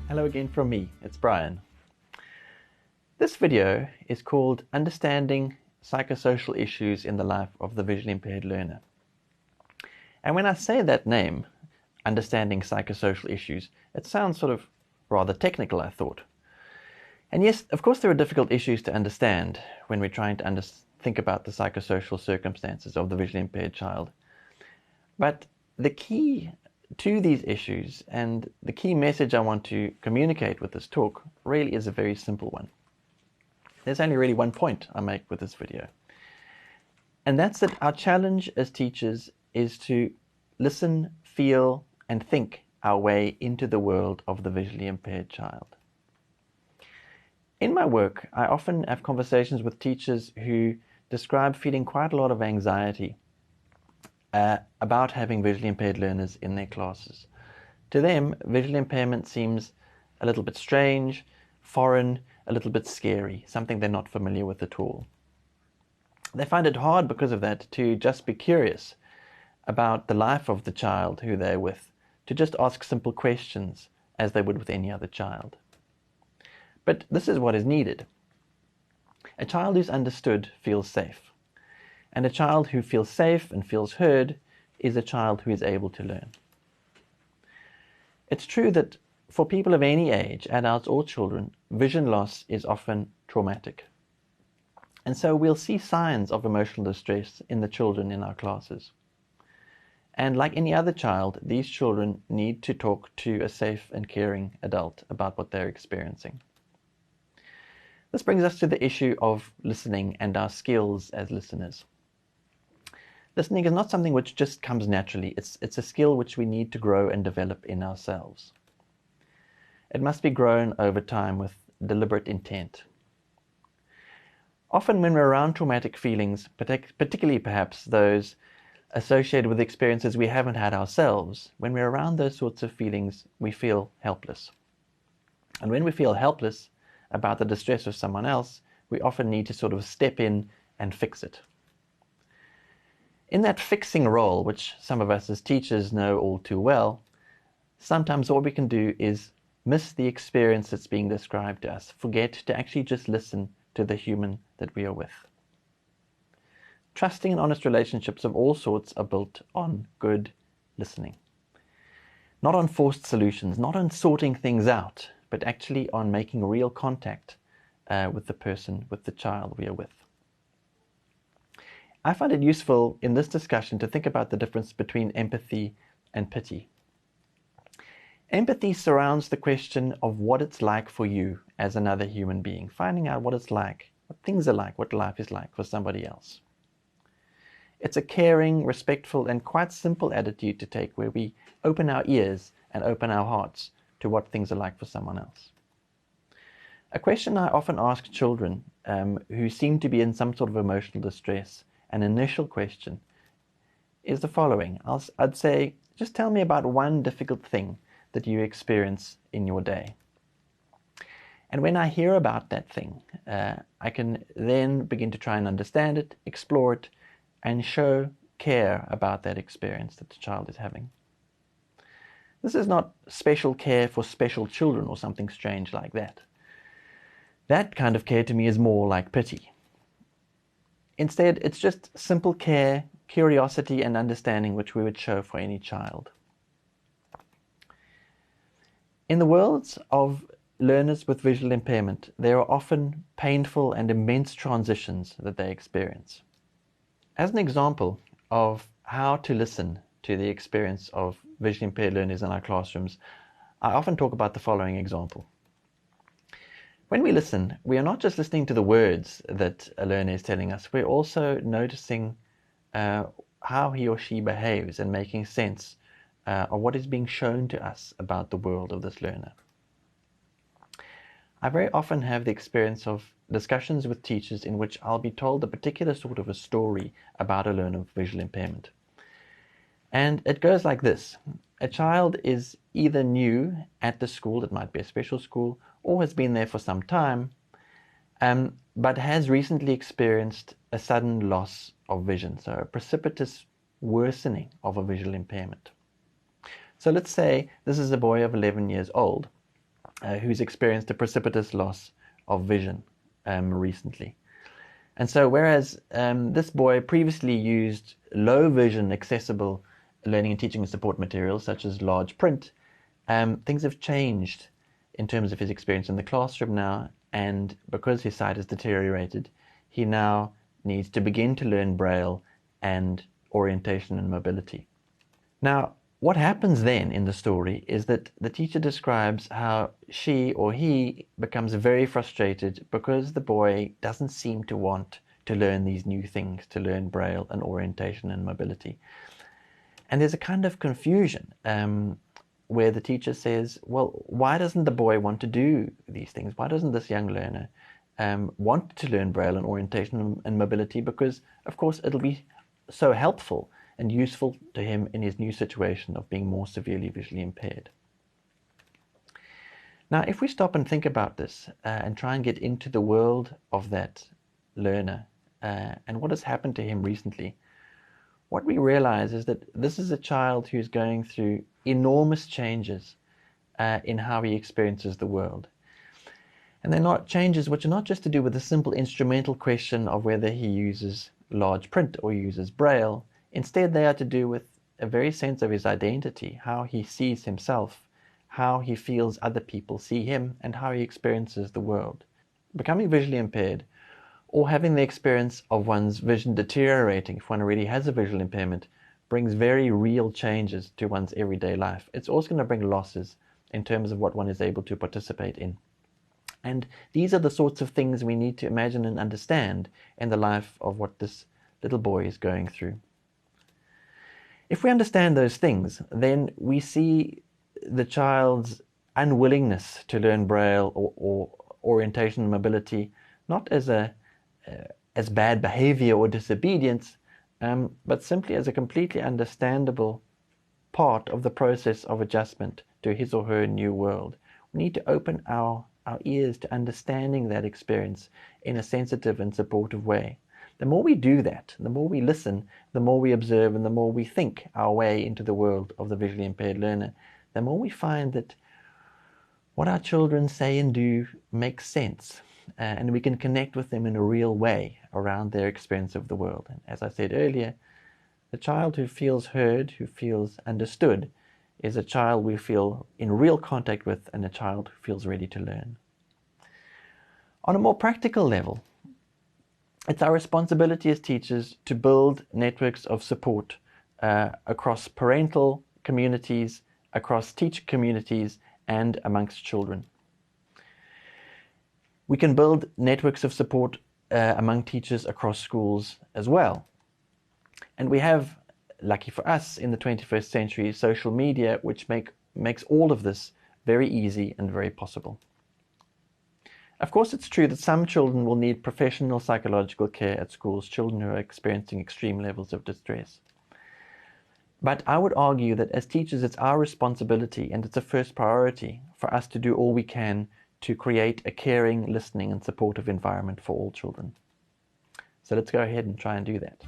Hello again from me, it's Brian. This video is called Understanding Psychosocial Issues in the Life of the Visually Impaired Learner. And when I say that name, Understanding Psychosocial Issues, it sounds sort of rather technical, I thought. And yes, of course there are difficult issues to understand when we're trying to think about the psychosocial circumstances of the visually impaired child. But the key to these issues and the key message I want to communicate with this talk really is a very simple one. There's only really one point I make with this video. And that's that our challenge as teachers is to listen, feel, and think our way into the world of the visually impaired child. In my work, I often have conversations with teachers who describe feeling quite a lot of anxiety about having visually impaired learners in their classes. To them, visual impairment seems a little bit strange, foreign, a little bit scary, something they're not familiar with at all. They find it hard because of that to just be curious about the life of the child who they're with, to just ask simple questions as they would with any other child. But this is what is needed. A child who's understood feels safe. And a child who feels safe and feels heard is a child who is able to learn. It's true that for people of any age, adults or children, vision loss is often traumatic. And so we'll see signs of emotional distress in the children in our classes. And like any other child, these children need to talk to a safe and caring adult about what they're experiencing. This brings us to the issue of listening and our skills as listeners. Listening is not something which just comes naturally. It's a skill which we need to grow and develop in ourselves. It must be grown over time with deliberate intent. Often when we're around traumatic feelings, particularly perhaps those associated with experiences we haven't had ourselves, when we're around those sorts of feelings, we feel helpless. And when we feel helpless about the distress of someone else, we often need to sort of step in and fix it. In that fixing role, which some of us as teachers know all too well, sometimes all we can do is miss the experience that's being described to us, forget to actually just listen to the human that we are with. Trusting and honest relationships of all sorts are built on good listening. Not on forced solutions, not on sorting things out, but actually on making real contact with the person, with the child we are with. I find it useful in this discussion to think about the difference between empathy and pity. Empathy surrounds the question of what it's like for you as another human being, finding out what it's like, what things are like, what life is like for somebody else. It's a caring, respectful, and quite simple attitude to take where we open our ears and open our hearts to what things are like for someone else. A question I often ask children who seem to be in some sort of emotional distress, an initial question, is the following. I'd say, just tell me about one difficult thing that you experience in your day. And when I hear about that thing, I can then begin to try and understand it, explore it, and show care about that experience that the child is having. This is not special care for special children or something strange like that. That kind of care to me is more like pity. Instead, it's just simple care, curiosity, and understanding which we would show for any child. In the worlds of learners with visual impairment, there are often painful and immense transitions that they experience. As an example of how to listen to the experience of visually impaired learners in our classrooms, I often talk about the following example. When we listen, we are not just listening to the words that a learner is telling us, we're also noticing how he or she behaves and making sense of what is being shown to us about the world of this learner. I very often have the experience of discussions with teachers in which I'll be told a particular sort of a story about a learner with visual impairment. And it goes like this. A child is either new at the school, it might be a special school, or has been there for some time, but has recently experienced a sudden loss of vision, so a precipitous worsening of a visual impairment. So let's say this is a boy of 11 years old, who's experienced a precipitous loss of vision recently. And so whereas this boy previously used low vision accessible learning and teaching and support materials such as large print, things have changed in terms of his experience in the classroom now, and because his sight has deteriorated, he now needs to begin to learn Braille and orientation and mobility. Now, what happens then in the story is that the teacher describes how she or he becomes very frustrated because the boy doesn't seem to want to learn these new things, to learn Braille and orientation and mobility. And there's a kind of confusion where the teacher says, well, why doesn't the boy want to do these things? Why doesn't this young learner want to learn Braille and orientation and mobility? Because, of course, it'll be so helpful and useful to him in his new situation of being more severely visually impaired. Now, if we stop and think about this and try and get into the world of that learner and what has happened to him recently, what we realize is that this is a child who's going through enormous changes in how he experiences the world. And they're not changes which are not just to do with the simple instrumental question of whether he uses large print or uses Braille. Instead, they are to do with a very sense of his identity, how he sees himself, how he feels other people see him, and how he experiences the world. Becoming visually impaired, or having the experience of one's vision deteriorating, if one already has a visual impairment, brings very real changes to one's everyday life. It's also going to bring losses in terms of what one is able to participate in. And these are the sorts of things we need to imagine and understand in the life of what this little boy is going through. If we understand those things, then we see the child's unwillingness to learn Braille or orientation and mobility not as bad behavior or disobedience, but simply as a completely understandable part of the process of adjustment to his or her new world. We need to open our ears to understanding that experience in a sensitive and supportive way. The more we do that, the more we listen, the more we observe, and the more we think our way into the world of the visually impaired learner, the more we find that what our children say and do makes sense, and we can connect with them in a real way around their experience of the world. And as I said earlier, the child who feels heard, who feels understood, is a child we feel in real contact with, and a child who feels ready to learn. On a more practical level, it's our responsibility as teachers to build networks of support across parental communities, across teacher communities, and amongst children. We can build networks of support among teachers across schools as well. And we have, lucky for us, in the 21st century, social media, which makes all of this very easy and very possible. Of course, it's true that some children will need professional psychological care at schools, children who are experiencing extreme levels of distress. But I would argue that as teachers, it's our responsibility and it's a first priority for us to do all we can to create a caring, listening, and supportive environment for all children. So let's go ahead and try and do that.